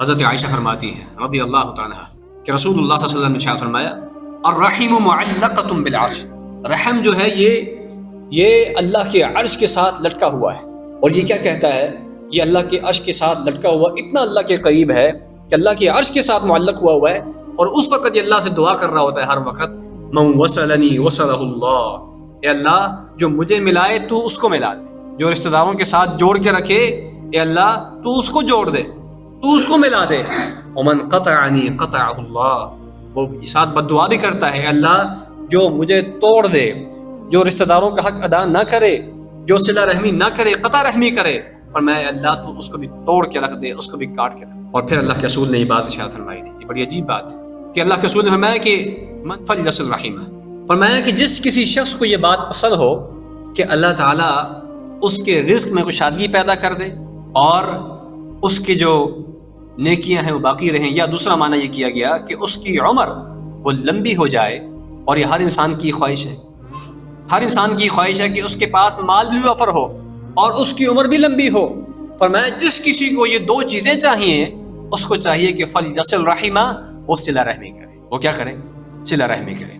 حضرت عائشہ فرماتی ہیں رضی اللہ تعالیٰ عنہا کہ رسول اللہ صلی اللہ علیہ وسلم نے ارشاد فرمایا الرحم معلقۃ بالعرش، رحم جو ہے یہ اللہ کے عرش کے ساتھ لٹکا ہوا ہے. اور یہ کیا کہتا ہے؟ یہ اللہ کے عرش کے ساتھ لٹکا ہوا اتنا اللہ کے قریب ہے کہ اللہ کے عرش کے ساتھ معلق ہوا ہے. اور اس وقت یہ اللہ سے دعا کر رہا ہوتا ہے ہر وقت من وصلنی وصلہ اللہ، اے اللہ جو مجھے ملائے تو اس کو ملا دے، جو رشتہ داروں کے ساتھ جوڑ کے رکھے اے اللہ تو اس کو جوڑ دے، تو اس کو ملا دے. ومن قطعنی قطعہ اللہ، وہ ساتھ بد دعا بھی کرتا ہے اے اللہ جو مجھے توڑ دے، جو رشتہ داروں کا حق ادا نہ کرے، جو صلہ رحمی نہ کرے، قطع رحمی کرے، اور میں اللہ تو اس کو بھی توڑ کے رکھ دے، اس کو بھی کاٹ کے رکھ دے. اور پھر اللہ کے رسول نے یہ بات ارشاد فرمائی تھی، یہ بڑی عجیب بات ہے کہ اللہ کے رسول نے فرمایا کہ من فلیصل رحمہ، فرمایا کہ جس کسی شخص کو یہ بات پسند ہو کہ اللہ تعالیٰ اس کے رزق میں کشادگی پیدا کر دے اور اس کی جو نیکیاں ہیں وہ باقی رہیں، یا دوسرا معنی یہ کیا گیا کہ اس کی عمر وہ لمبی ہو جائے. اور یہ ہر انسان کی خواہش ہے، ہر انسان کی خواہش ہے کہ اس کے پاس مال بھی وفر ہو اور اس کی عمر بھی لمبی ہو. فرمایا جس کسی کو یہ دو چیزیں چاہیے اس کو چاہیے کہ فلیصل رحمہ، وہ صلہ رحمی کرے. وہ کیا کرے؟ صلہ رحمی کرے.